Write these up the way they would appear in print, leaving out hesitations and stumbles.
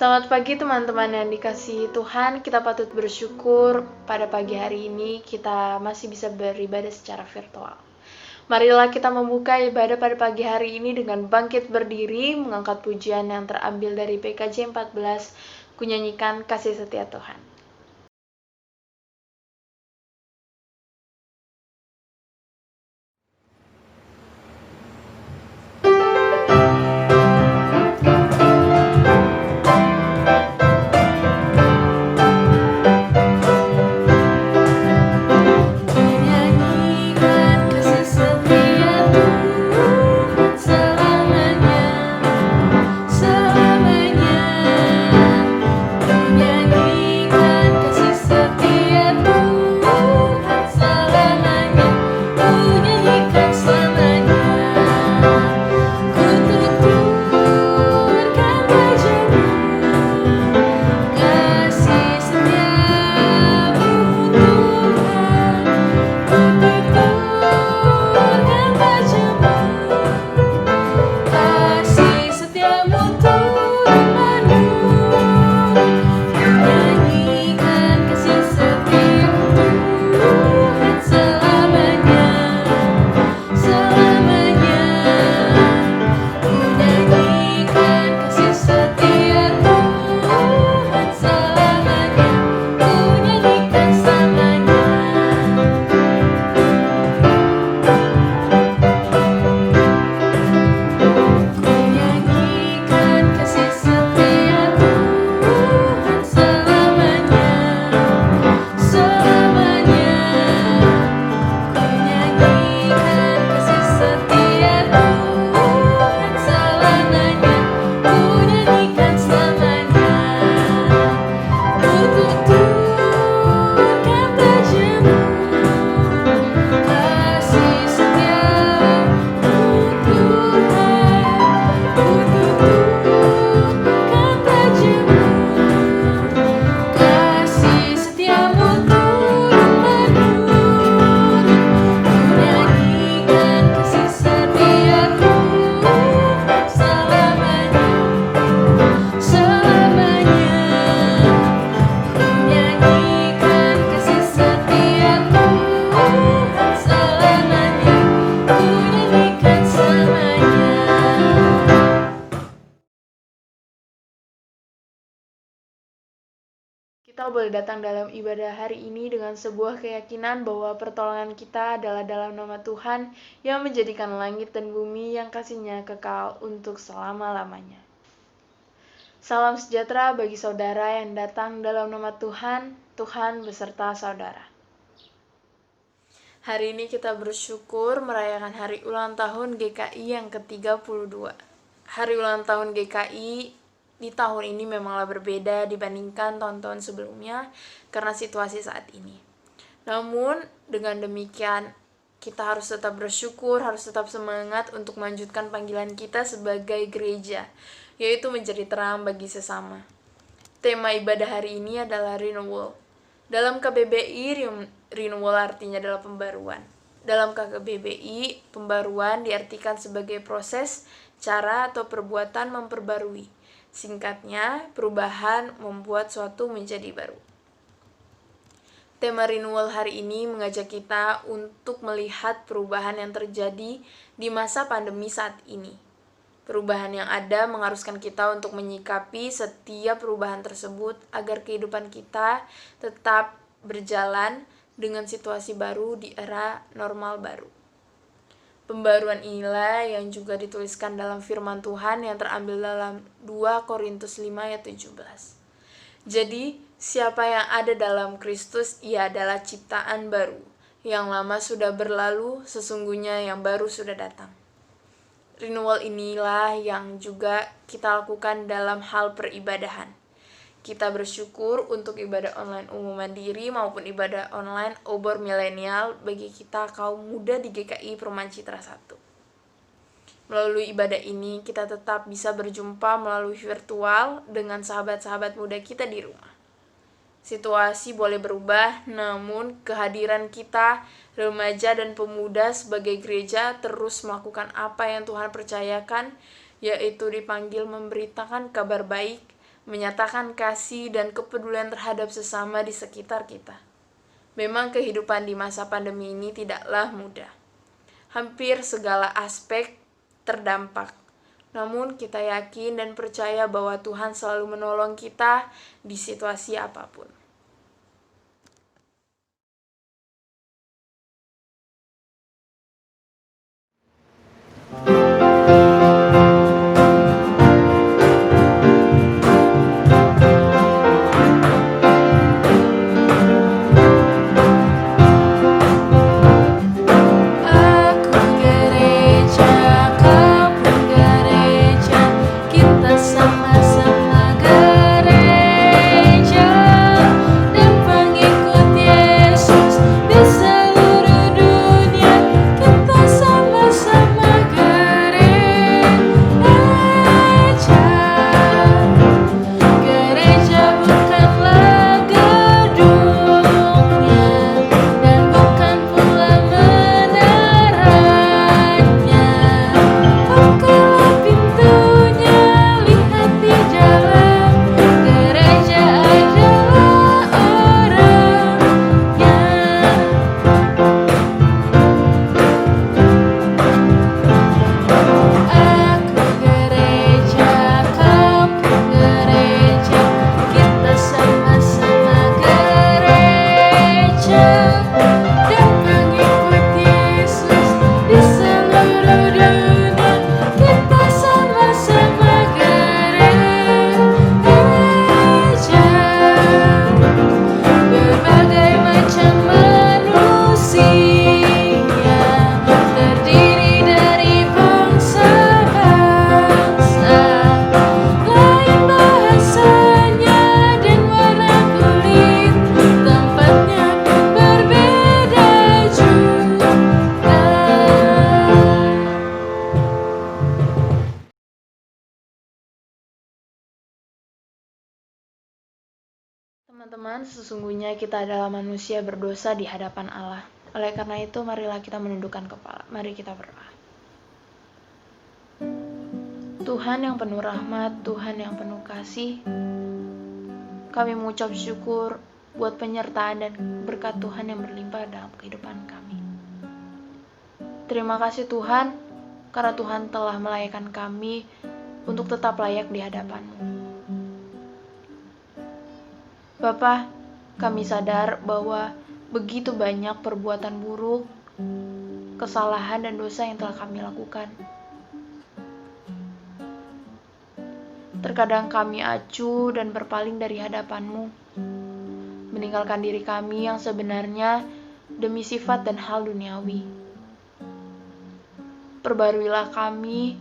Selamat pagi teman-teman yang dikasihi Tuhan. Kita patut bersyukur pada pagi hari ini kita masih bisa beribadah secara virtual. Marilah kita membuka ibadah pada pagi hari ini dengan bangkit berdiri, mengangkat pujian yang terambil dari PKJ 14, kunyanyikan kasih setia Tuhan. Kita boleh datang dalam ibadah hari ini dengan sebuah keyakinan bahwa pertolongan kita adalah dalam nama Tuhan yang menjadikan langit dan bumi yang kasih-Nya kekal untuk selama-lamanya. Salam sejahtera bagi saudara yang datang dalam nama Tuhan, Tuhan beserta saudara. Hari ini kita bersyukur merayakan hari ulang tahun GKI yang ke-32. Hari ulang tahun GKI di tahun ini memanglah berbeda dibandingkan tahun-tahun sebelumnya karena situasi saat ini. Namun, dengan demikian, kita harus tetap bersyukur, harus tetap semangat untuk melanjutkan panggilan kita sebagai gereja, yaitu menjadi terang bagi sesama. Tema ibadah hari ini adalah renewal. Dalam KBBI, renewal artinya adalah pembaruan. Dalam KBBI, pembaruan diartikan sebagai proses, cara, atau perbuatan memperbarui. Singkatnya, perubahan membuat suatu menjadi baru. Tema renewal hari ini mengajak kita untuk melihat perubahan yang terjadi di masa pandemi saat ini. Perubahan yang ada mengharuskan kita untuk menyikapi setiap perubahan tersebut agar kehidupan kita tetap berjalan dengan situasi baru di era normal baru. Pembaruan inilah yang juga dituliskan dalam firman Tuhan yang terambil dalam 2 Korintus 5 ayat 17. Jadi, siapa yang ada dalam Kristus, ia adalah ciptaan baru. Yang lama sudah berlalu, sesungguhnya yang baru sudah datang. Renewal inilah yang juga kita lakukan dalam hal peribadahan. Kita bersyukur untuk ibadah online umum mandiri maupun ibadah online obor milenial bagi kita kaum muda di GKI Perumahan Citra 1. Melalui ibadah ini, kita tetap bisa berjumpa melalui virtual dengan sahabat-sahabat muda kita di rumah. Situasi boleh berubah, namun kehadiran kita, remaja dan pemuda sebagai gereja terus melakukan apa yang Tuhan percayakan, yaitu dipanggil memberitakan kabar baik, menyatakan kasih dan kepedulian terhadap sesama di sekitar kita. Memang kehidupan di masa pandemi ini tidaklah mudah. Hampir segala aspek terdampak. Namun kita yakin dan percaya bahwa Tuhan selalu menolong kita di situasi apapun. Teman-teman, sesungguhnya kita adalah manusia berdosa di hadapan Allah. Oleh karena itu, marilah kita menundukkan kepala. Mari kita berdoa. Tuhan yang penuh rahmat, Tuhan yang penuh kasih, kami mengucap syukur buat penyertaan dan berkat Tuhan yang berlimpah dalam kehidupan kami. Terima kasih Tuhan, karena Tuhan telah melayakkan kami untuk tetap layak di hadapan-Mu. Bapa, kami sadar bahwa begitu banyak perbuatan buruk, kesalahan dan dosa yang telah kami lakukan. Terkadang kami acuh dan berpaling dari hadapan-Mu, meninggalkan diri kami yang sebenarnya demi sifat dan hal duniawi. Perbaruilah kami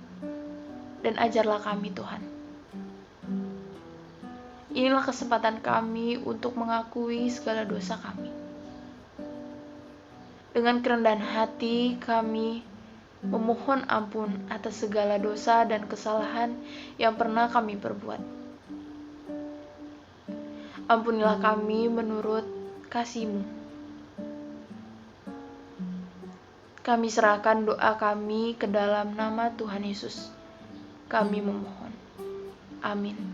dan ajarlah kami Tuhan. Inilah kesempatan kami untuk mengakui segala dosa kami. Dengan kerendahan hati kami memohon ampun atas segala dosa dan kesalahan yang pernah kami perbuat. Ampunilah kami menurut kasih-Mu. Kami serahkan doa kami ke dalam nama Tuhan Yesus. Kami memohon. Amin.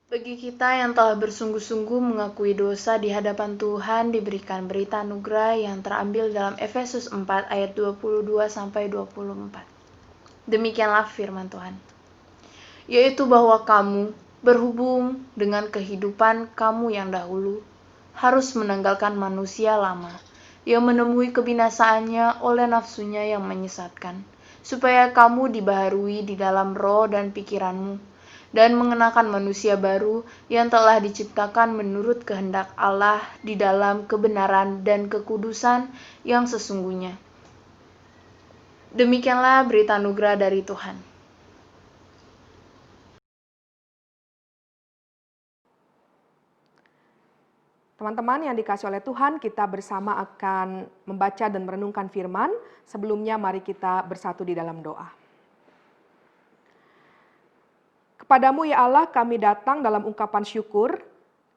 Bagi kita yang telah bersungguh-sungguh mengakui dosa di hadapan Tuhan, diberikan berita anugerah yang terambil dalam Efesus 4 ayat 22-24. Demikianlah firman Tuhan. Yaitu bahwa kamu, berhubung dengan kehidupan kamu yang dahulu, harus menanggalkan manusia lama, yang menemui kebinasaannya oleh nafsunya yang menyesatkan, supaya kamu dibaharui di dalam roh dan pikiranmu, dan mengenakan manusia baru yang telah diciptakan menurut kehendak Allah di dalam kebenaran dan kekudusan yang sesungguhnya. Demikianlah berita anugerah dari Tuhan. Teman-teman yang dikasih oleh Tuhan, kita bersama akan membaca dan merenungkan firman. Sebelumnya mari kita bersatu di dalam doa. Kepadamu ya Allah kami datang dalam ungkapan syukur,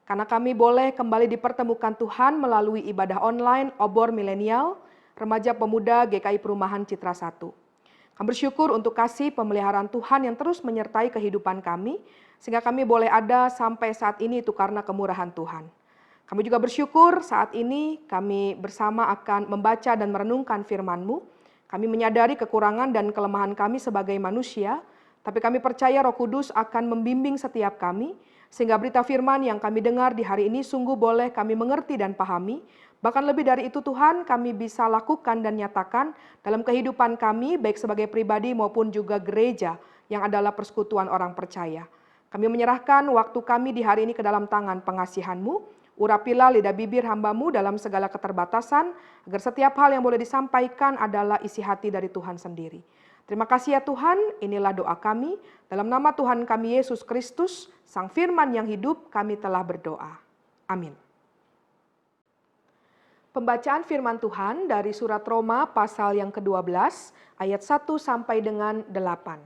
karena kami boleh kembali dipertemukan Tuhan melalui ibadah online Obor Milenial, Remaja Pemuda GKI Perumahan Citra 1. Kami bersyukur untuk kasih pemeliharaan Tuhan yang terus menyertai kehidupan kami, sehingga kami boleh ada sampai saat ini itu karena kemurahan Tuhan. Kami juga bersyukur saat ini kami bersama akan membaca dan merenungkan firman-Mu. Kami menyadari kekurangan dan kelemahan kami sebagai manusia, tapi kami percaya Roh Kudus akan membimbing setiap kami, sehingga berita firman yang kami dengar di hari ini sungguh boleh kami mengerti dan pahami. Bahkan lebih dari itu Tuhan, kami bisa lakukan dan nyatakan dalam kehidupan kami, baik sebagai pribadi maupun juga gereja yang adalah persekutuan orang percaya. Kami menyerahkan waktu kami di hari ini ke dalam tangan pengasihan-Mu. Urapilah lidah bibir hamba-Mu dalam segala keterbatasan, agar setiap hal yang boleh disampaikan adalah isi hati dari Tuhan sendiri. Terima kasih ya Tuhan, inilah doa kami. Dalam nama Tuhan kami Yesus Kristus, Sang Firman yang hidup, kami telah berdoa. Amin. Pembacaan firman Tuhan dari surat Roma pasal yang ke-12, ayat 1 sampai dengan 8.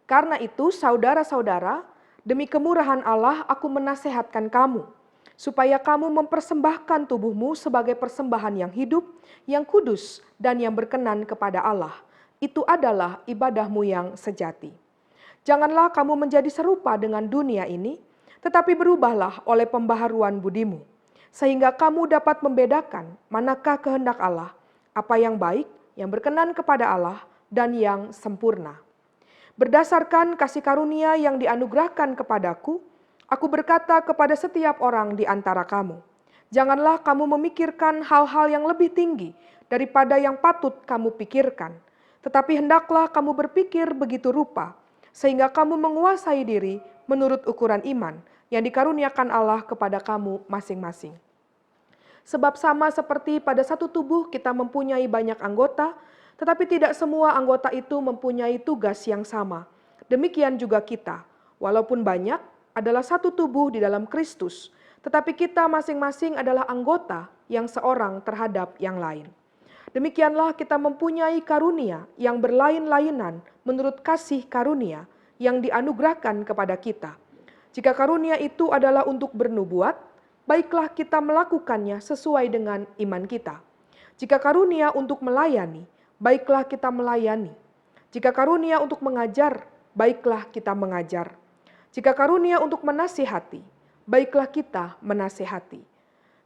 Karena itu, saudara-saudara, demi kemurahan Allah aku menasehatkan kamu, supaya kamu mempersembahkan tubuhmu sebagai persembahan yang hidup, yang kudus, dan yang berkenan kepada Allah. Itu adalah ibadahmu yang sejati. Janganlah kamu menjadi serupa dengan dunia ini, tetapi berubahlah oleh pembaharuan budimu, sehingga kamu dapat membedakan manakah kehendak Allah, apa yang baik, yang berkenan kepada Allah, dan yang sempurna. Berdasarkan kasih karunia yang dianugerahkan kepadaku, aku berkata kepada setiap orang di antara kamu, janganlah kamu memikirkan hal-hal yang lebih tinggi daripada yang patut kamu pikirkan, tetapi hendaklah kamu berpikir begitu rupa, sehingga kamu menguasai diri menurut ukuran iman yang dikaruniakan Allah kepada kamu masing-masing. Sebab sama seperti pada satu tubuh kita mempunyai banyak anggota, tetapi tidak semua anggota itu mempunyai tugas yang sama. Demikian juga kita, walaupun banyak, adalah satu tubuh di dalam Kristus, tetapi kita masing-masing adalah anggota yang seorang terhadap yang lain. Demikianlah kita mempunyai karunia yang berlain-lainan menurut kasih karunia yang dianugerahkan kepada kita. Jika karunia itu adalah untuk bernubuat, baiklah kita melakukannya sesuai dengan iman kita. Jika karunia untuk melayani, baiklah kita melayani. Jika karunia untuk mengajar, baiklah kita mengajar. Jika karunia untuk menasihati, baiklah kita menasihati.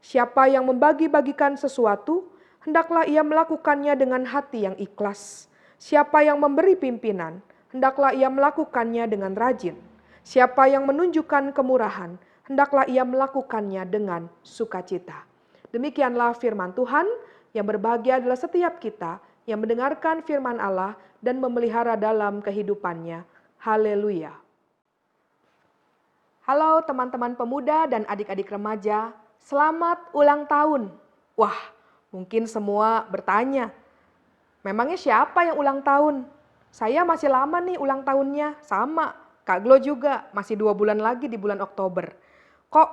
Siapa yang membagi-bagikan sesuatu, hendaklah ia melakukannya dengan hati yang ikhlas. Siapa yang memberi pimpinan, hendaklah ia melakukannya dengan rajin. Siapa yang menunjukkan kemurahan, hendaklah ia melakukannya dengan sukacita. Demikianlah firman Tuhan, yang berbahagia adalah setiap kita yang mendengarkan firman Allah dan memelihara dalam kehidupannya. Haleluya. Halo teman-teman pemuda dan adik-adik remaja, selamat ulang tahun. Wah, mungkin semua bertanya, memangnya siapa yang ulang tahun? Saya masih lama nih ulang tahunnya, sama. Kak Glo juga, masih 2 bulan lagi di bulan Oktober. Kok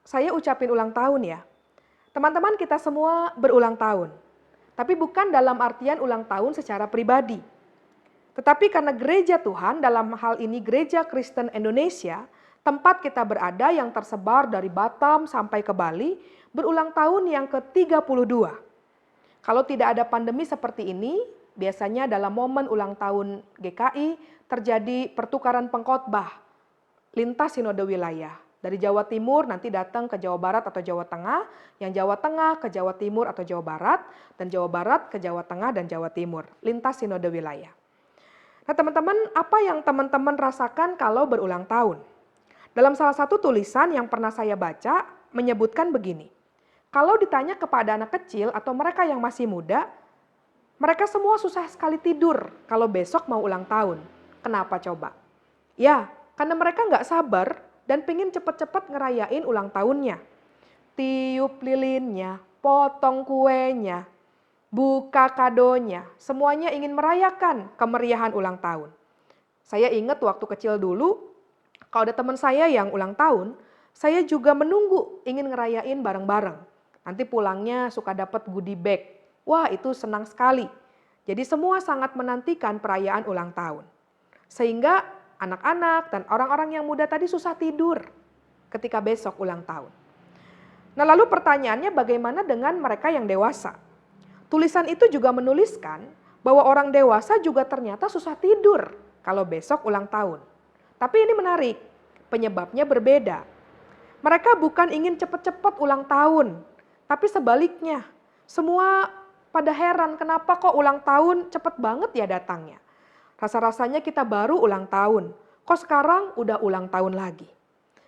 saya ucapin ulang tahun ya? Teman-teman kita semua berulang tahun. Tapi bukan dalam artian ulang tahun secara pribadi. Tetapi karena gereja Tuhan, dalam hal ini Gereja Kristen Indonesia, tempat kita berada yang tersebar dari Batam sampai ke Bali, berulang tahun yang ke-32. Kalau tidak ada pandemi seperti ini, biasanya dalam momen ulang tahun GKI terjadi pertukaran pengkhotbah. lintas sinode wilayah. Dari Jawa Timur nanti datang ke Jawa Barat atau Jawa Tengah, yang Jawa Tengah ke Jawa Timur atau Jawa Barat, dan Jawa Barat ke Jawa Tengah dan Jawa Timur. Lintas sinode wilayah. Nah teman-teman, apa yang teman-teman rasakan kalau berulang tahun? Dalam salah satu tulisan yang pernah saya baca, menyebutkan begini. Kalau ditanya kepada anak kecil atau mereka yang masih muda, mereka semua susah sekali tidur kalau besok mau ulang tahun. Kenapa coba? Ya, karena mereka nggak sabar dan pengen cepet-cepet ngerayain ulang tahunnya. Tiup lilinnya, potong kuenya, buka kadonya, semuanya ingin merayakan kemeriahan ulang tahun. Saya ingat waktu kecil dulu, kalau ada teman saya yang ulang tahun, saya juga menunggu ingin ngerayain bareng-bareng. Nanti pulangnya suka dapat goodie bag. Wah, itu senang sekali. Jadi semua sangat menantikan perayaan ulang tahun. Sehingga anak-anak dan orang-orang yang muda tadi susah tidur ketika besok ulang tahun. Nah lalu pertanyaannya bagaimana dengan mereka yang dewasa? Tulisan itu juga menuliskan bahwa orang dewasa juga ternyata susah tidur kalau besok ulang tahun. Tapi ini menarik, penyebabnya berbeda. Mereka bukan ingin cepat-cepat ulang tahun, tapi sebaliknya. Semua pada heran kenapa kok ulang tahun cepat banget ya datangnya. Rasa-rasanya kita baru ulang tahun, kok sekarang udah ulang tahun lagi.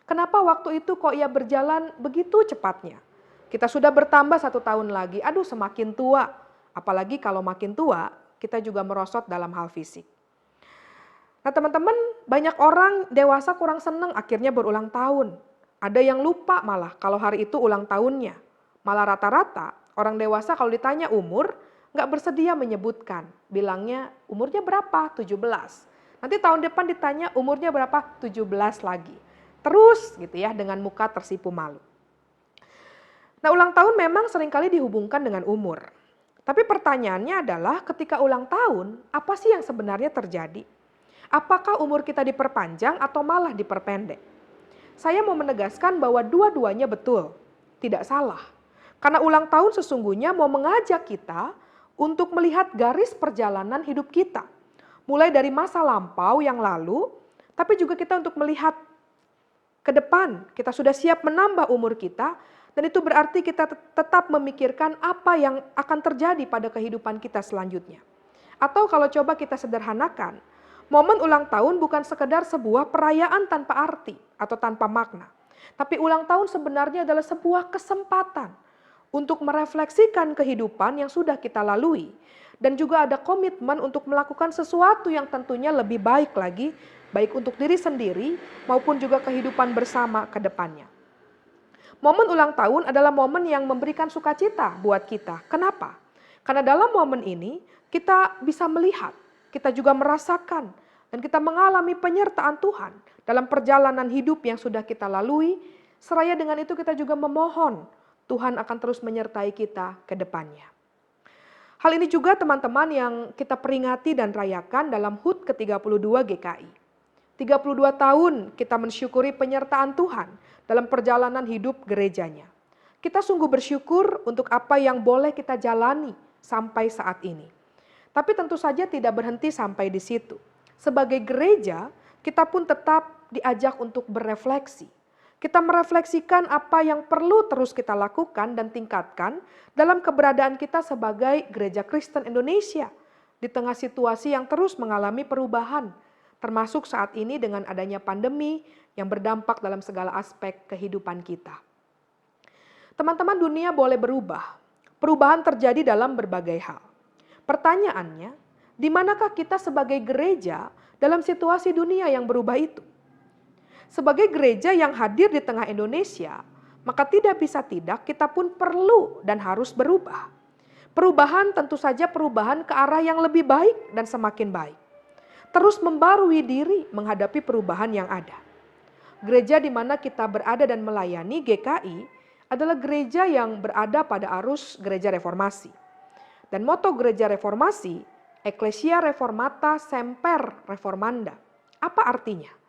Kenapa waktu itu kok ya berjalan begitu cepatnya? Kita sudah bertambah 1 tahun lagi, aduh semakin tua. Apalagi kalau makin tua, kita juga merosot dalam hal fisik. Nah teman-teman, banyak orang dewasa kurang senang akhirnya berulang tahun. Ada yang lupa malah kalau hari itu ulang tahunnya. Malah rata-rata orang dewasa kalau ditanya umur, nggak bersedia menyebutkan. Bilangnya umurnya berapa? 17. Nanti tahun depan ditanya umurnya berapa? 17 lagi. Terus gitu ya dengan muka tersipu malu. Nah ulang tahun memang seringkali dihubungkan dengan umur. Tapi pertanyaannya adalah ketika ulang tahun, apa sih yang sebenarnya terjadi? Apakah umur kita diperpanjang atau malah diperpendek? Saya mau menegaskan bahwa dua-duanya betul, tidak salah. Karena ulang tahun sesungguhnya mau mengajak kita untuk melihat garis perjalanan hidup kita. Mulai dari masa lampau yang lalu, tapi juga kita untuk melihat ke depan. Kita sudah siap menambah umur kita, dan itu berarti kita tetap memikirkan apa yang akan terjadi pada kehidupan kita selanjutnya. Atau kalau coba kita sederhanakan, momen ulang tahun bukan sekedar sebuah perayaan tanpa arti atau tanpa makna. Tapi ulang tahun sebenarnya adalah sebuah kesempatan untuk merefleksikan kehidupan yang sudah kita lalui. Dan juga ada komitmen untuk melakukan sesuatu yang tentunya lebih baik lagi, baik untuk diri sendiri maupun juga kehidupan bersama ke depannya. Momen ulang tahun adalah momen yang memberikan sukacita buat kita. Kenapa? Karena dalam momen ini kita bisa melihat, kita juga merasakan, dan kita mengalami penyertaan Tuhan dalam perjalanan hidup yang sudah kita lalui. Seraya dengan itu kita juga memohon Tuhan akan terus menyertai kita ke depannya. Hal ini juga teman-teman yang kita peringati dan rayakan dalam HUT ke-32 GKI. 32 tahun kita mensyukuri penyertaan Tuhan dalam perjalanan hidup gerejanya. Kita sungguh bersyukur untuk apa yang boleh kita jalani sampai saat ini. Tapi tentu saja tidak berhenti sampai di situ. Sebagai gereja, kita pun tetap diajak untuk berefleksi. Kita merefleksikan apa yang perlu terus kita lakukan dan tingkatkan dalam keberadaan kita sebagai Gereja Kristen Indonesia di tengah situasi yang terus mengalami perubahan, termasuk saat ini dengan adanya pandemi yang berdampak dalam segala aspek kehidupan kita. Teman-teman, dunia boleh berubah. Perubahan terjadi dalam berbagai hal. Pertanyaannya, di manakah kita sebagai gereja dalam situasi dunia yang berubah itu? Sebagai gereja yang hadir di tengah Indonesia, maka tidak bisa tidak kita pun perlu dan harus berubah. Perubahan tentu saja perubahan ke arah yang lebih baik dan semakin baik. Terus membarui diri menghadapi perubahan yang ada. Gereja di mana kita berada dan melayani GKI adalah gereja yang berada pada arus gereja reformasi. Dan moto gereja reformasi, Ecclesia Reformata Semper Reformanda. Apa artinya?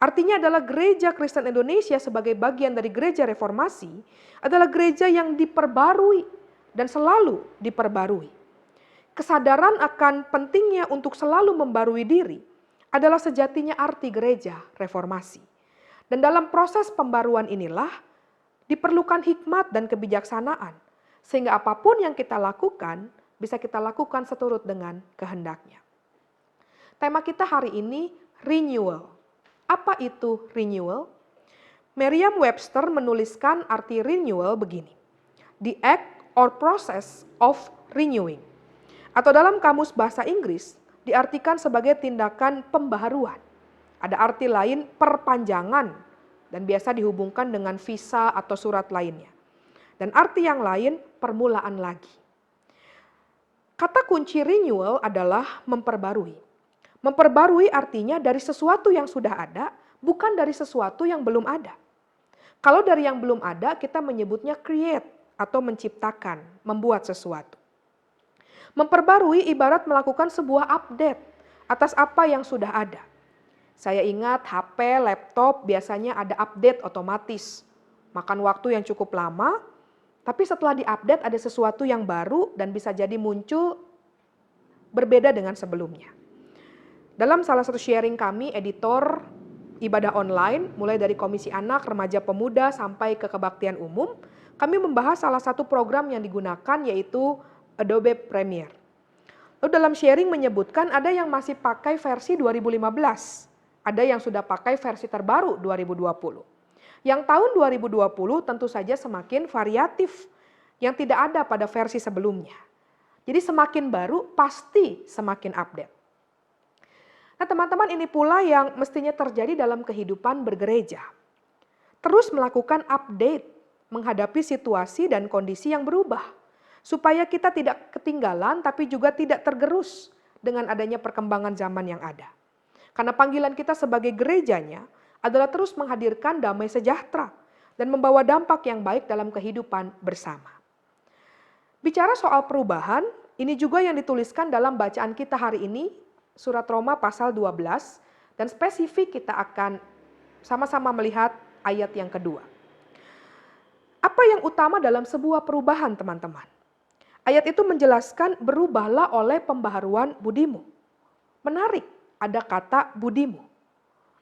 Artinya adalah Gereja Kristen Indonesia sebagai bagian dari gereja reformasi adalah gereja yang diperbarui dan selalu diperbarui. Kesadaran akan pentingnya untuk selalu membarui diri adalah sejatinya arti gereja reformasi. Dan dalam proses pembaruan inilah diperlukan hikmat dan kebijaksanaan, sehingga apapun yang kita lakukan bisa kita lakukan seturut dengan kehendaknya. Tema kita hari ini renewal. Apa itu renewal? Merriam-Webster menuliskan arti renewal begini. The act or process of renewing. Atau dalam kamus bahasa Inggris diartikan sebagai tindakan pembaharuan. Ada arti lain perpanjangan dan biasa dihubungkan dengan visa atau surat lainnya. Dan arti yang lain permulaan lagi. Kata kunci renewal adalah memperbarui. Memperbarui artinya dari sesuatu yang sudah ada, bukan dari sesuatu yang belum ada. Kalau dari yang belum ada, kita menyebutnya create atau menciptakan, membuat sesuatu. Memperbarui ibarat melakukan sebuah update atas apa yang sudah ada. Saya ingat HP, laptop biasanya ada update otomatis. Makan waktu yang cukup lama, tapi setelah diupdate ada sesuatu yang baru dan bisa jadi muncul berbeda dengan sebelumnya. Dalam salah satu sharing kami, editor ibadah online, mulai dari komisi anak, remaja pemuda, sampai ke kebaktian umum, kami membahas salah satu program yang digunakan yaitu Adobe Premiere. Lalu dalam sharing menyebutkan ada yang masih pakai versi 2015. Ada yang sudah pakai versi terbaru 2020. Yang tahun 2020 tentu saja semakin variatif yang tidak ada pada versi sebelumnya. Jadi semakin baru pasti semakin update. Nah teman-teman, ini pula yang mestinya terjadi dalam kehidupan bergereja. Terus melakukan update menghadapi situasi dan kondisi yang berubah. Supaya kita tidak ketinggalan tapi juga tidak tergerus dengan adanya perkembangan zaman yang ada. Karena panggilan kita sebagai gerejanya adalah terus menghadirkan damai sejahtera dan membawa dampak yang baik dalam kehidupan bersama. Bicara soal perubahan, ini juga yang dituliskan dalam bacaan kita hari ini, surat Roma pasal 12, dan spesifik kita akan sama-sama melihat ayat yang kedua. Apa yang utama dalam sebuah perubahan, teman-teman? Ayat itu menjelaskan berubahlah oleh pembaharuan budimu. Menarik, ada kata budimu.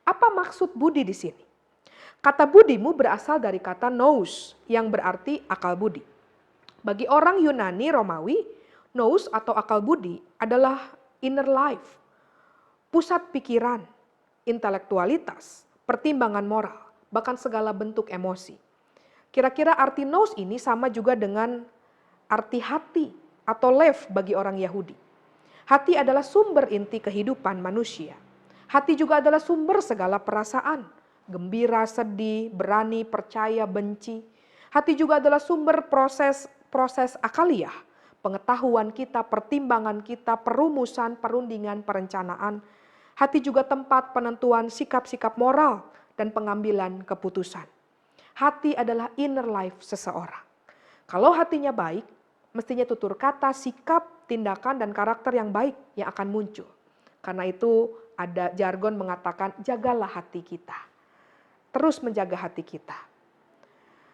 Apa maksud budi di sini? Kata budimu berasal dari kata nous yang berarti akal budi. Bagi orang Yunani Romawi, nous atau akal budi adalah inner life, pusat pikiran, intelektualitas, pertimbangan moral, bahkan segala bentuk emosi. Kira-kira arti nous ini sama juga dengan arti hati atau lev bagi orang Yahudi. Hati adalah sumber inti kehidupan manusia. Hati juga adalah sumber segala perasaan, gembira, sedih, berani, percaya, benci. Hati juga adalah sumber proses akaliah, pengetahuan kita, pertimbangan kita, perumusan, perundingan, perencanaan. Hati juga tempat penentuan sikap-sikap moral dan pengambilan keputusan. Hati adalah inner life seseorang. Kalau hatinya baik, mestinya tutur kata, sikap, tindakan, dan karakter yang baik yang akan muncul. Karena itu ada jargon mengatakan jagalah hati kita. Terus menjaga hati kita.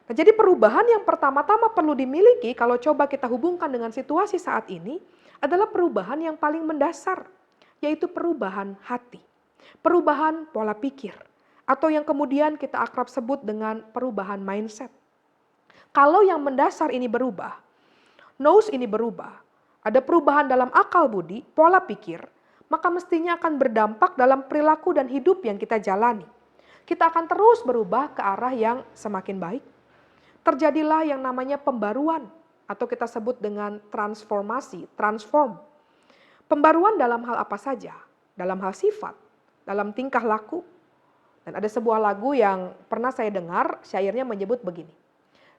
Nah, jadi perubahan yang pertama-tama perlu dimiliki kalau coba kita hubungkan dengan situasi saat ini adalah perubahan yang paling mendasar, yaitu perubahan hati. Perubahan pola pikir. Atau yang kemudian kita akrab sebut dengan perubahan mindset. Kalau yang mendasar ini berubah, nous ini berubah, ada perubahan dalam akal budi, pola pikir, maka mestinya akan berdampak dalam perilaku dan hidup yang kita jalani. Kita akan terus berubah ke arah yang semakin baik. Terjadilah yang namanya pembaruan, atau kita sebut dengan transformasi, transform. Pembaruan dalam hal apa saja? Dalam hal sifat, dalam tingkah laku. Dan ada sebuah lagu yang pernah saya dengar, syairnya menyebut begini.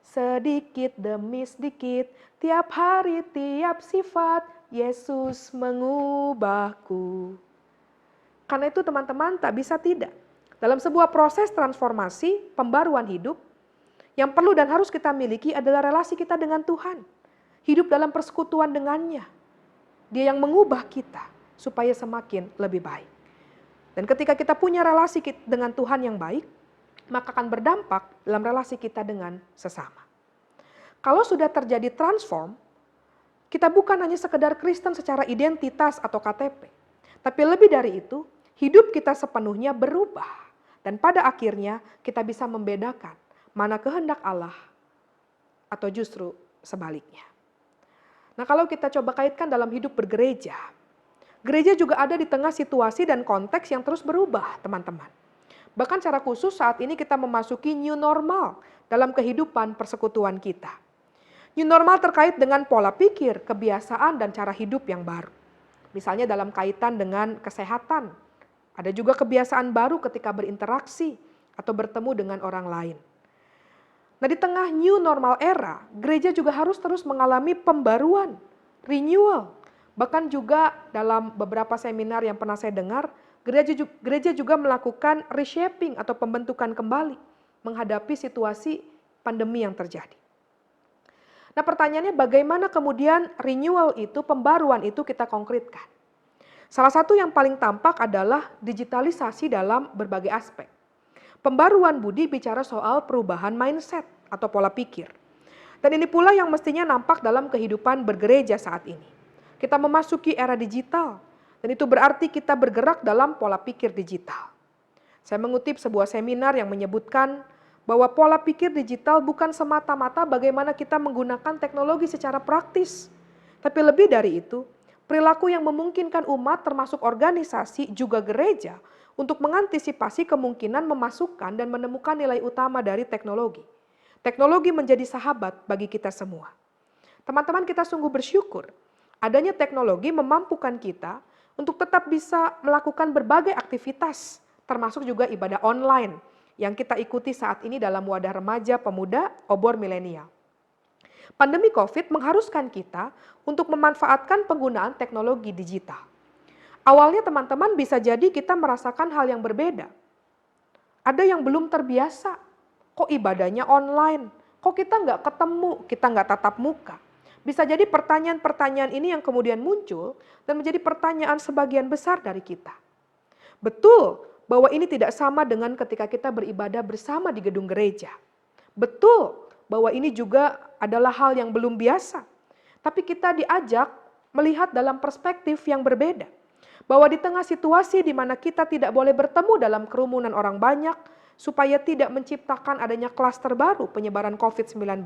Sedikit demi sedikit, tiap hari, tiap sifat, Yesus mengubahku. Karena itu teman-teman tak bisa tidak. Dalam sebuah proses transformasi, pembaruan hidup, yang perlu dan harus kita miliki adalah relasi kita dengan Tuhan. Hidup dalam persekutuan dengannya. Dia yang mengubah kita supaya semakin lebih baik. Dan ketika kita punya relasi dengan Tuhan yang baik, maka akan berdampak dalam relasi kita dengan sesama. Kalau sudah terjadi transform, kita bukan hanya sekedar Kristen secara identitas atau KTP. Tapi lebih dari itu, hidup kita sepenuhnya berubah. Dan pada akhirnya kita bisa membedakan mana kehendak Allah atau justru sebaliknya. Nah, kalau kita coba kaitkan dalam hidup bergereja, gereja juga ada di tengah situasi dan konteks yang terus berubah, teman-teman. Bahkan secara khusus saat ini kita memasuki new normal dalam kehidupan persekutuan kita. New normal terkait dengan pola pikir, kebiasaan, dan cara hidup yang baru. Misalnya dalam kaitan dengan kesehatan, ada juga kebiasaan baru ketika berinteraksi atau bertemu dengan orang lain. Nah, di tengah new normal era, gereja juga harus terus mengalami pembaruan, renewal. Bahkan juga dalam beberapa seminar yang pernah saya dengar, gereja juga melakukan reshaping atau pembentukan kembali menghadapi situasi pandemi yang terjadi. Nah, pertanyaannya bagaimana kemudian renewal itu, pembaruan itu kita konkretkan? Salah satu yang paling tampak adalah digitalisasi dalam berbagai aspek. Pembaruan budi bicara soal perubahan mindset atau pola pikir. Dan ini pula yang mestinya nampak dalam kehidupan bergereja saat ini. Kita memasuki era digital, dan itu berarti kita bergerak dalam pola pikir digital. Saya mengutip sebuah seminar yang menyebutkan bahwa pola pikir digital bukan semata-mata bagaimana kita menggunakan teknologi secara praktis. Tapi lebih dari itu, perilaku yang memungkinkan umat termasuk organisasi juga gereja untuk mengantisipasi kemungkinan memasukkan dan menemukan nilai utama dari teknologi. Teknologi menjadi sahabat bagi kita semua. Teman-teman, kita sungguh bersyukur adanya teknologi memampukan kita untuk tetap bisa melakukan berbagai aktivitas, termasuk juga ibadah online yang kita ikuti saat ini dalam wadah remaja, pemuda, obor milenial. Pandemi COVID mengharuskan kita untuk memanfaatkan penggunaan teknologi digital. Awalnya teman-teman bisa jadi kita merasakan hal yang berbeda. Ada yang belum terbiasa, kok ibadahnya online, kok kita nggak ketemu, kita nggak tatap muka. Bisa jadi pertanyaan-pertanyaan ini yang kemudian muncul dan menjadi pertanyaan sebagian besar dari kita. Betul bahwa ini tidak sama dengan ketika kita beribadah bersama di gedung gereja. Betul bahwa ini juga adalah hal yang belum biasa. Tapi kita diajak melihat dalam perspektif yang berbeda. Bahwa di tengah situasi di mana kita tidak boleh bertemu dalam kerumunan orang banyak, supaya tidak menciptakan adanya klaster baru penyebaran COVID-19,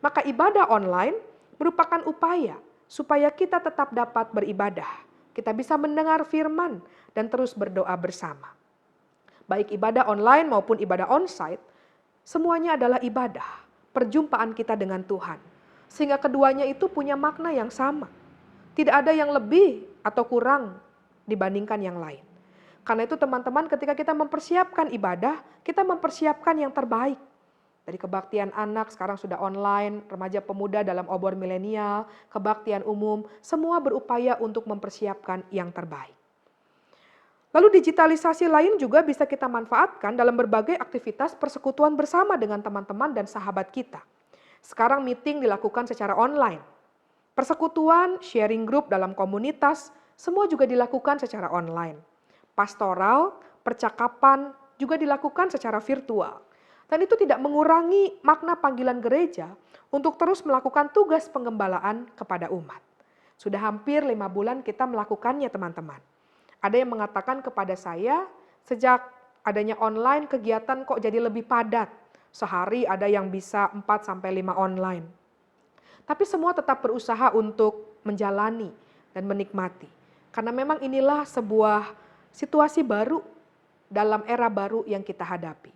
maka ibadah online merupakan upaya supaya kita tetap dapat beribadah. Kita bisa mendengar firman dan terus berdoa bersama. Baik ibadah online maupun ibadah onsite, semuanya adalah ibadah, perjumpaan kita dengan Tuhan. Sehingga keduanya itu punya makna yang sama. Tidak ada yang lebih atau kurang dibandingkan yang lain. Karena itu teman-teman, ketika kita mempersiapkan ibadah, kita mempersiapkan yang terbaik. Dari kebaktian anak sekarang sudah online, remaja pemuda dalam obor milenial, kebaktian umum, semua berupaya untuk mempersiapkan yang terbaik. Lalu digitalisasi lain juga bisa kita manfaatkan dalam berbagai aktivitas persekutuan bersama dengan teman-teman dan sahabat kita. Sekarang meeting dilakukan secara online. Persekutuan, sharing group dalam komunitas, semua juga dilakukan secara online. Pastoral, percakapan juga dilakukan secara virtual. Dan itu tidak mengurangi makna panggilan gereja untuk terus melakukan tugas penggembalaan kepada umat. Sudah hampir 5 bulan kita melakukannya, teman-teman. Ada yang mengatakan kepada saya, sejak adanya online kegiatan kok jadi lebih padat. Sehari ada yang bisa 4-5 online. Tapi semua tetap berusaha untuk menjalani dan menikmati. Karena memang inilah sebuah situasi baru dalam era baru yang kita hadapi.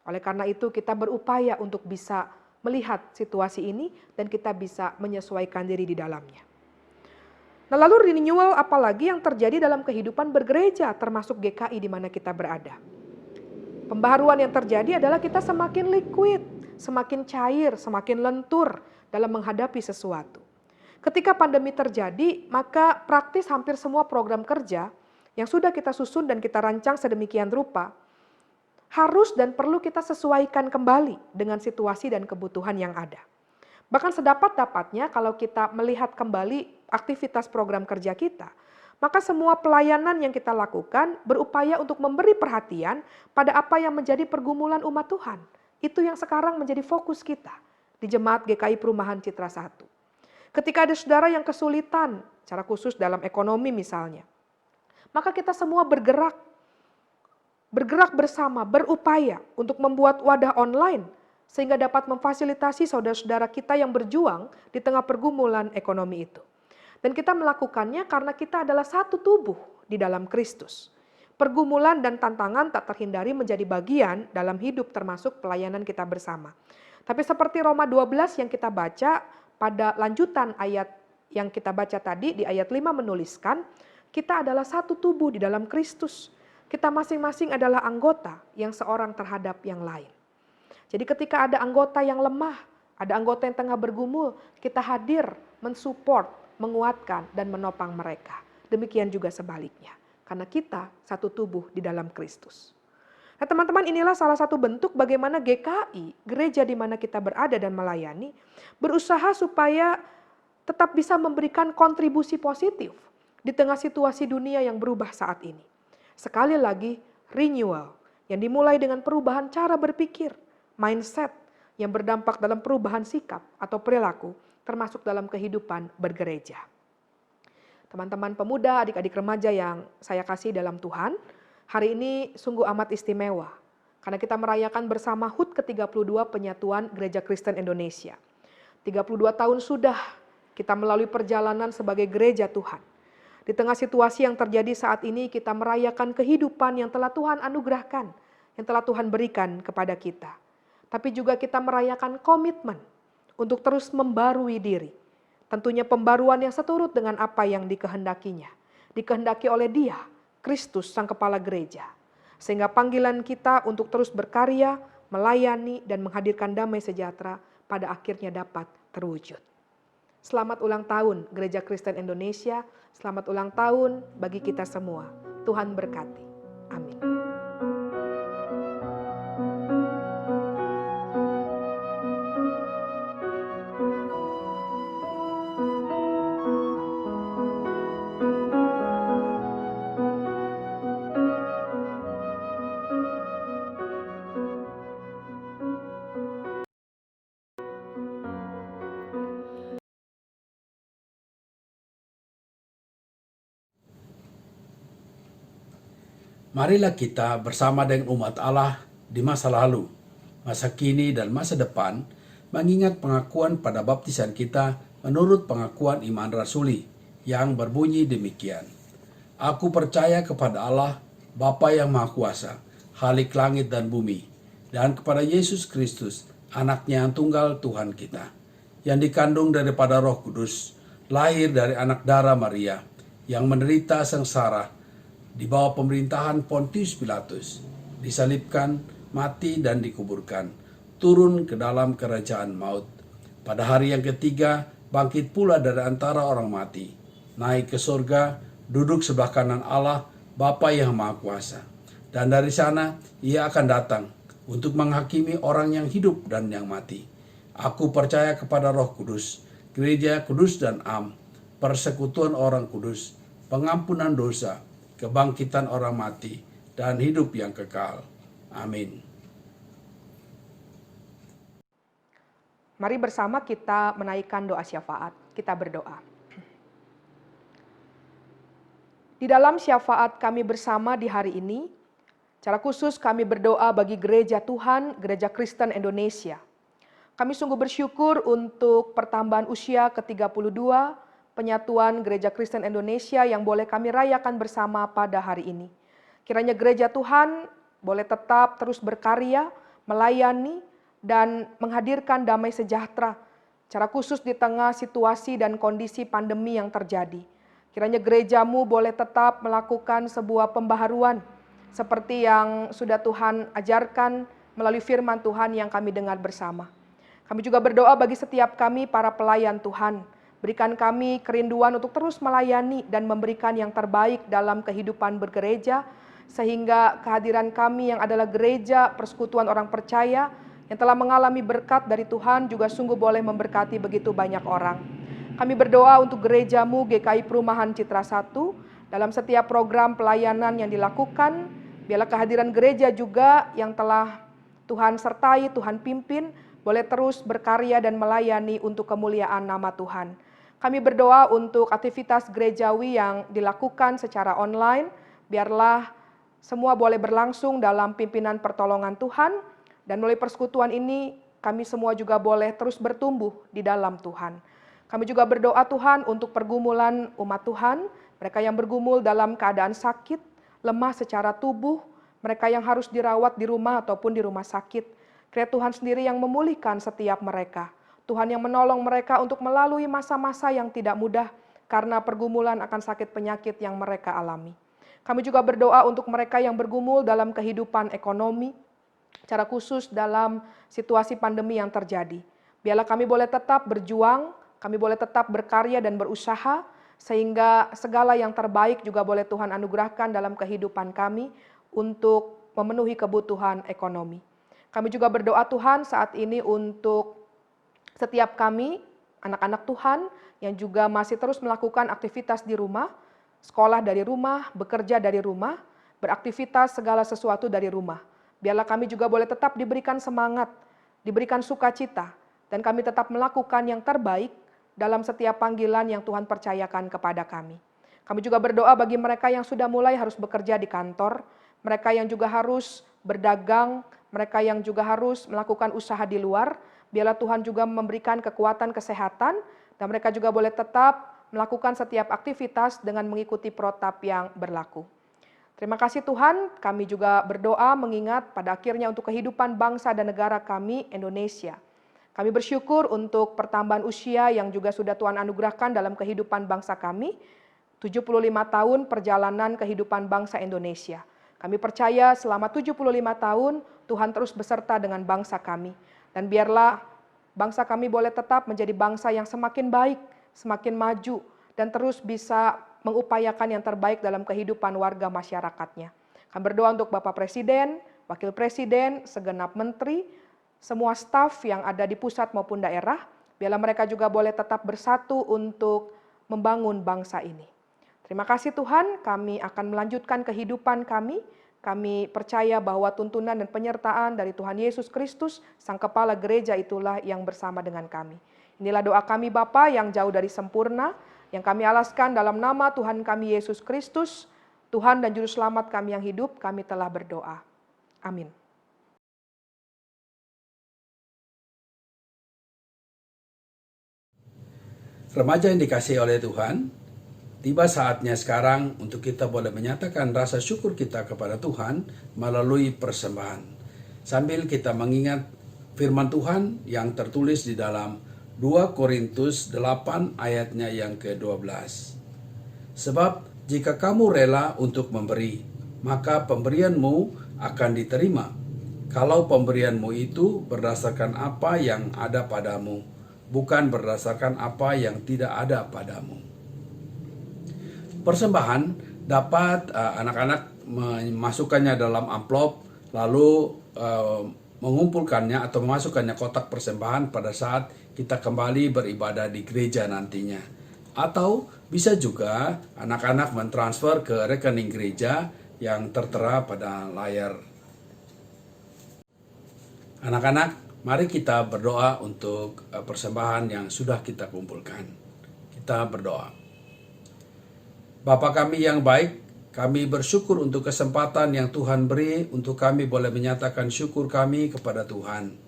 Oleh karena itu kita berupaya untuk bisa melihat situasi ini dan kita bisa menyesuaikan diri di dalamnya. Nah, lalu renewal apalagi yang terjadi dalam kehidupan bergereja termasuk GKI di mana kita berada. Pembaharuan yang terjadi adalah kita semakin liquid, semakin cair, semakin lentur dalam menghadapi sesuatu. Ketika pandemi terjadi, maka praktis hampir semua program kerja yang sudah kita susun dan kita rancang sedemikian rupa, harus dan perlu kita sesuaikan kembali dengan situasi dan kebutuhan yang ada. Bahkan sedapat-dapatnya kalau kita melihat kembali aktivitas program kerja kita, maka semua pelayanan yang kita lakukan berupaya untuk memberi perhatian pada apa yang menjadi pergumulan umat Tuhan. Itu yang sekarang menjadi fokus kita di Jemaat GKI Perumahan Citra 1. Ketika ada saudara yang kesulitan, secara khusus dalam ekonomi misalnya, maka kita semua bergerak bergerak bersama, berupaya untuk membuat wadah online sehingga dapat memfasilitasi saudara-saudara kita yang berjuang di tengah pergumulan ekonomi itu. Dan kita melakukannya karena kita adalah satu tubuh di dalam Kristus. Pergumulan dan tantangan tak terhindari menjadi bagian dalam hidup termasuk pelayanan kita bersama. Tapi seperti Roma 12 yang kita baca pada lanjutan ayat yang kita baca tadi di ayat 5 menuliskan, kita adalah satu tubuh di dalam Kristus. Kita masing-masing adalah anggota yang seorang terhadap yang lain. Jadi ketika ada anggota yang lemah, ada anggota yang tengah bergumul, kita hadir, mensupport, menguatkan, dan menopang mereka. Demikian juga sebaliknya. Karena kita satu tubuh di dalam Kristus. Nah teman-teman, inilah salah satu bentuk bagaimana GKI, gereja di mana kita berada dan melayani, berusaha supaya tetap bisa memberikan kontribusi positif di tengah situasi dunia yang berubah saat ini. Sekali lagi, renewal yang dimulai dengan perubahan cara berpikir, mindset yang berdampak dalam perubahan sikap atau perilaku, termasuk dalam kehidupan bergereja. Teman-teman pemuda, adik-adik remaja yang saya kasih dalam Tuhan, hari ini sungguh amat istimewa. Karena kita merayakan bersama HUT ke-32 Penyatuan Gereja Kristen Indonesia. 32 tahun sudah kita melalui perjalanan sebagai gereja Tuhan. Di tengah situasi yang terjadi saat ini, kita merayakan kehidupan yang telah Tuhan anugerahkan, yang telah Tuhan berikan kepada kita. Tapi juga kita merayakan komitmen untuk terus membarui diri. Tentunya pembaruan yang seturut dengan apa yang dikehendakinya. Dikehendaki oleh Dia, Kristus Sang Kepala Gereja. Sehingga panggilan kita untuk terus berkarya, melayani, dan menghadirkan damai sejahtera pada akhirnya dapat terwujud. Selamat ulang tahun Gereja Kristen Indonesia, selamat ulang tahun bagi kita semua. Tuhan berkati. Amin. Marilah kita bersama dengan umat Allah di masa lalu, masa kini dan masa depan mengingat pengakuan pada baptisan kita menurut pengakuan iman rasuli yang berbunyi demikian. Aku percaya kepada Allah, Bapa yang Maha Kuasa, Khalik langit dan bumi, dan kepada Yesus Kristus, anaknya yang tunggal Tuhan kita, yang dikandung daripada Roh Kudus, lahir dari anak darah Maria, yang menderita sengsara, di bawah pemerintahan Pontius Pilatus, disalibkan, mati dan dikuburkan, turun ke dalam kerajaan maut. Pada hari yang ketiga, bangkit pula dari antara orang mati, naik ke surga, duduk sebelah kanan Allah, Bapa yang Maha Kuasa. Dan dari sana Ia akan datang untuk menghakimi orang yang hidup dan yang mati. Aku percaya kepada Roh Kudus, gereja kudus dan am, persekutuan orang kudus, pengampunan dosa, kebangkitan orang mati, dan hidup yang kekal. Amin. Mari bersama kita menaikkan doa syafaat. Kita berdoa. Di dalam syafaat kami bersama di hari ini, secara khusus kami berdoa bagi gereja Tuhan, Gereja Kristen Indonesia. Kami sungguh bersyukur untuk pertambahan usia ke-32, Penyatuan Gereja Kristen Indonesia yang boleh kami rayakan bersama pada hari ini. Kiranya gereja Tuhan boleh tetap terus berkarya, melayani, dan menghadirkan damai sejahtera, secara khusus di tengah situasi dan kondisi pandemi yang terjadi. Kiranya gerejamu boleh tetap melakukan sebuah pembaharuan, seperti yang sudah Tuhan ajarkan melalui firman Tuhan yang kami dengar bersama. Kami juga berdoa bagi setiap kami para pelayan Tuhan. Berikan kami kerinduan untuk terus melayani dan memberikan yang terbaik dalam kehidupan bergereja, sehingga kehadiran kami yang adalah gereja persekutuan orang percaya yang telah mengalami berkat dari Tuhan juga sungguh boleh memberkati begitu banyak orang. Kami berdoa untuk gerejamu GKI Perumahan Citra 1 dalam setiap program pelayanan yang dilakukan. Biarlah kehadiran gereja juga yang telah Tuhan sertai, Tuhan pimpin, boleh terus berkarya dan melayani untuk kemuliaan nama Tuhan. Kami berdoa untuk aktivitas gerejawi yang dilakukan secara online, biarlah semua boleh berlangsung dalam pimpinan pertolongan Tuhan, dan melalui persekutuan ini kami semua juga boleh terus bertumbuh di dalam Tuhan. Kami juga berdoa Tuhan untuk pergumulan umat Tuhan, mereka yang bergumul dalam keadaan sakit, lemah secara tubuh, mereka yang harus dirawat di rumah ataupun di rumah sakit. Kiranya Tuhan sendiri yang memulihkan setiap mereka. Tuhan yang menolong mereka untuk melalui masa-masa yang tidak mudah karena pergumulan akan sakit penyakit yang mereka alami. Kami juga berdoa untuk mereka yang bergumul dalam kehidupan ekonomi, secara khusus dalam situasi pandemi yang terjadi. Biarlah kami boleh tetap berjuang, kami boleh tetap berkarya dan berusaha, sehingga segala yang terbaik juga boleh Tuhan anugerahkan dalam kehidupan kami untuk memenuhi kebutuhan ekonomi. Kami juga berdoa Tuhan saat ini untuk setiap kami, anak-anak Tuhan, yang juga masih terus melakukan aktivitas di rumah, sekolah dari rumah, bekerja dari rumah, beraktivitas segala sesuatu dari rumah. Biarlah kami juga boleh tetap diberikan semangat, diberikan sukacita, dan kami tetap melakukan yang terbaik dalam setiap panggilan yang Tuhan percayakan kepada kami. Kami juga berdoa bagi mereka yang sudah mulai harus bekerja di kantor, mereka yang juga harus berdagang, mereka yang juga harus melakukan usaha di luar. Biarlah Tuhan juga memberikan kekuatan kesehatan, dan mereka juga boleh tetap melakukan setiap aktivitas dengan mengikuti protap yang berlaku. Terima kasih Tuhan, kami juga berdoa mengingat pada akhirnya untuk kehidupan bangsa dan negara kami, Indonesia. Kami bersyukur untuk pertambahan usia yang juga sudah Tuhan anugerahkan dalam kehidupan bangsa kami, 75 tahun perjalanan kehidupan bangsa Indonesia. Kami percaya selama 75 tahun Tuhan terus beserta dengan bangsa kami. Dan biarlah bangsa kami boleh tetap menjadi bangsa yang semakin baik, semakin maju, dan terus bisa mengupayakan yang terbaik dalam kehidupan warga masyarakatnya. Kami berdoa untuk Bapak Presiden, Wakil Presiden, segenap menteri, semua staf yang ada di pusat maupun daerah, biarlah mereka juga boleh tetap bersatu untuk membangun bangsa ini. Terima kasih Tuhan, kami akan melanjutkan kehidupan kami. Kami percaya bahwa tuntunan dan penyertaan dari Tuhan Yesus Kristus, Sang Kepala Gereja itulah yang bersama dengan kami. Inilah doa kami Bapa yang jauh dari sempurna, yang kami alaskan dalam nama Tuhan kami Yesus Kristus, Tuhan dan Juru Selamat kami yang hidup, kami telah berdoa. Amin. Remaja yang dikasihi oleh Tuhan, tiba saatnya sekarang untuk kita boleh menyatakan rasa syukur kita kepada Tuhan melalui persembahan. Sambil kita mengingat firman Tuhan yang tertulis di dalam 2 Korintus 8 ayatnya yang ke-12. Sebab jika kamu rela untuk memberi, maka pemberianmu akan diterima. Kalau pemberianmu itu berdasarkan apa yang ada padamu, bukan berdasarkan apa yang tidak ada padamu. Persembahan dapat anak-anak memasukkannya dalam amplop, lalu mengumpulkannya atau memasukkannya kotak persembahan pada saat kita kembali beribadah di gereja nantinya. Atau bisa juga anak-anak mentransfer ke rekening gereja yang tertera pada layar. Anak-anak, mari kita berdoa untuk persembahan yang sudah kita kumpulkan. Kita berdoa. Bapa kami yang baik, kami bersyukur untuk kesempatan yang Tuhan beri untuk kami boleh menyatakan syukur kami kepada Tuhan.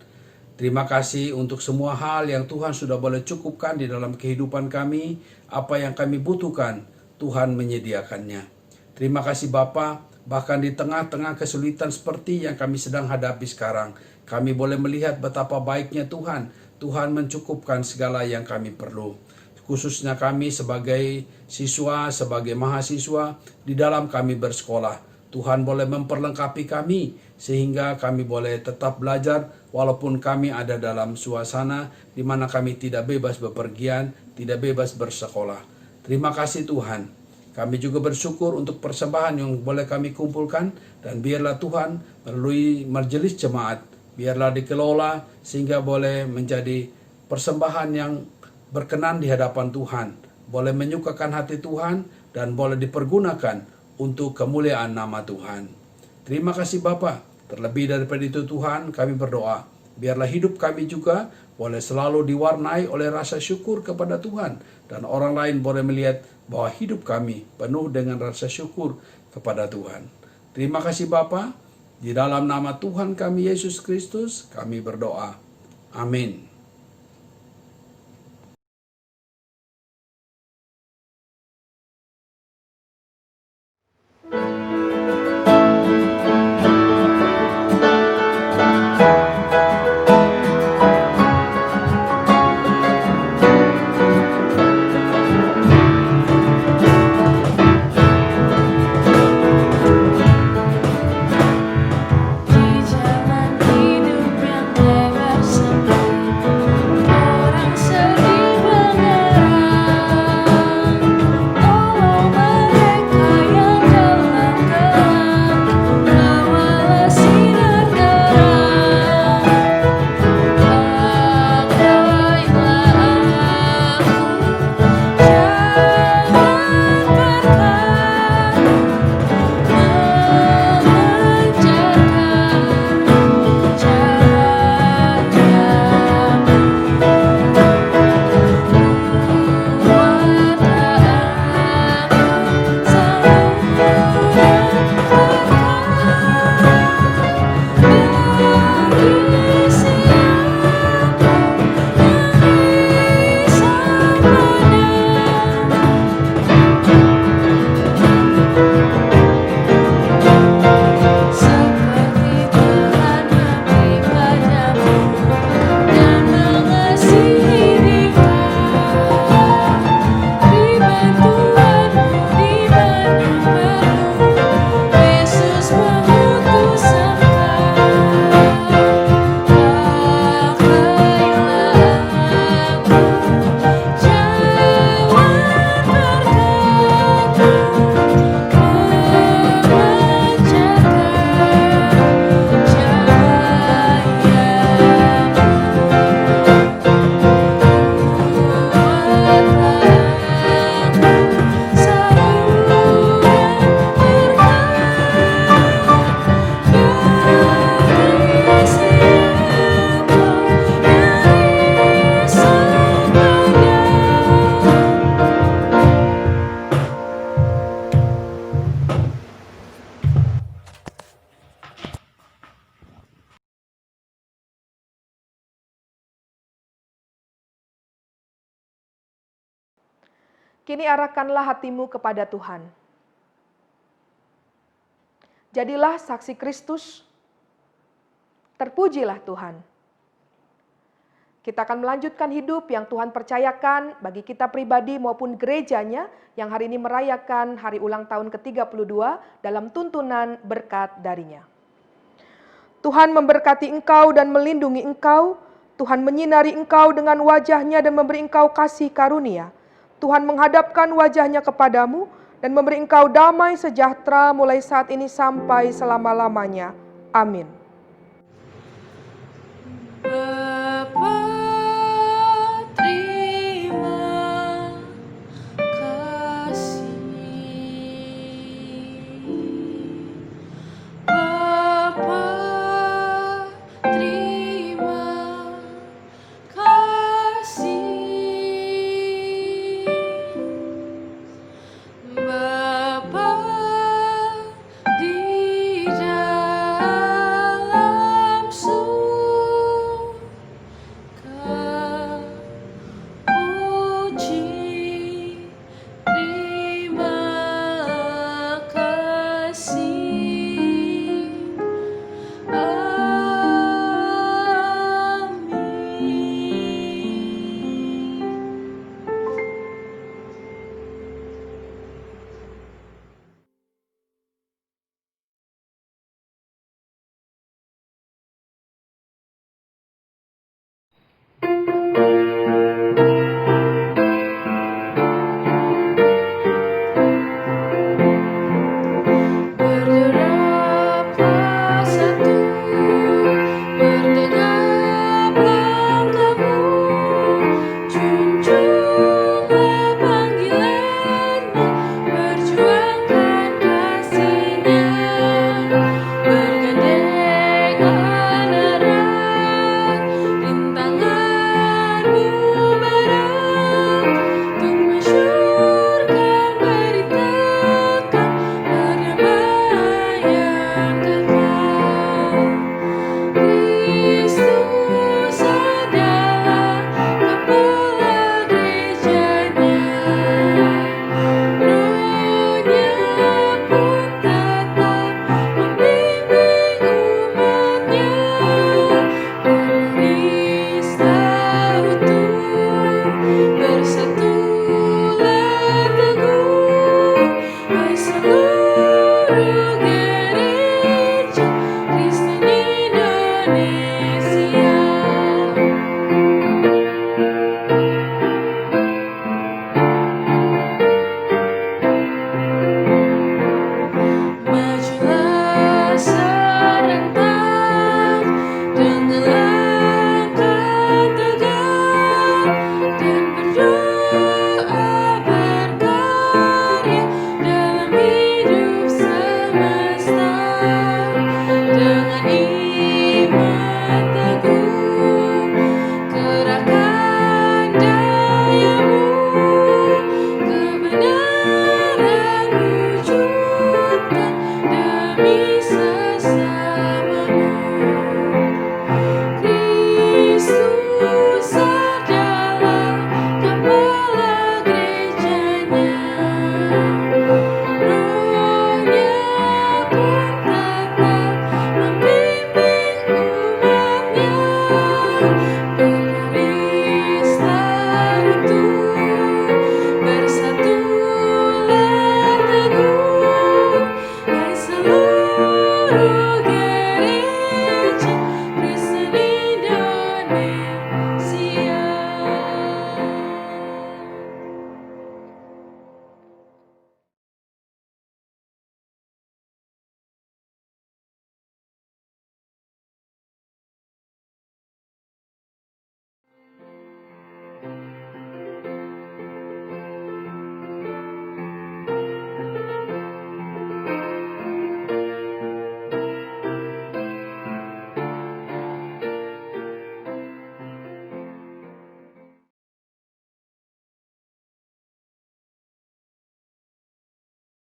Terima kasih untuk semua hal yang Tuhan sudah boleh cukupkan di dalam kehidupan kami. Apa yang kami butuhkan, Tuhan menyediakannya. Terima kasih Bapa, bahkan di tengah-tengah kesulitan seperti yang kami sedang hadapi sekarang, kami boleh melihat betapa baiknya Tuhan. Tuhan mencukupkan segala yang kami perlu. Khususnya kami sebagai siswa, sebagai mahasiswa, di dalam kami bersekolah. Tuhan boleh memperlengkapi kami, sehingga kami boleh tetap belajar, walaupun kami ada dalam suasana di mana kami tidak bebas bepergian, tidak bebas bersekolah. Terima kasih Tuhan. Kami juga bersyukur untuk persembahan yang boleh kami kumpulkan, dan biarlah Tuhan melalui majelis jemaat, biarlah dikelola sehingga boleh menjadi persembahan yang berkenan di hadapan Tuhan, boleh menyukakan hati Tuhan, dan boleh dipergunakan untuk kemuliaan nama Tuhan. Terima kasih Bapa. Terlebih daripada itu Tuhan, kami berdoa, biarlah hidup kami juga boleh selalu diwarnai oleh rasa syukur kepada Tuhan, dan orang lain boleh melihat bahwa hidup kami penuh dengan rasa syukur kepada Tuhan. Terima kasih Bapa. Di dalam nama Tuhan kami Yesus Kristus kami berdoa. Amin. Di zaman hidup yang lebar sempit, orang sedih mengerang. Tolong mereka yang dalam gelap, bawalah sinar terang. Pakailah aku, jangan seperti Tuhan memberi padamu dan mengasihi dikau. Beri bantuanmu di mana perlu, Yesus mengutus engkau. Pakailah aku, jangan Kini arahkanlah hatimu kepada Tuhan. Jadilah saksi Kristus. Terpujilah Tuhan. Kita akan melanjutkan hidup yang Tuhan percayakan bagi kita pribadi maupun gerejanya yang hari ini merayakan hari ulang tahun ke-32 dalam tuntunan berkat darinya. Tuhan memberkati engkau dan melindungi engkau. Tuhan menyinari engkau dengan wajahnya dan memberi engkau kasih karunia. Tuhan menghadapkan wajahnya kepadamu dan memberi engkau damai sejahtera mulai saat ini sampai selama-lamanya. Amin.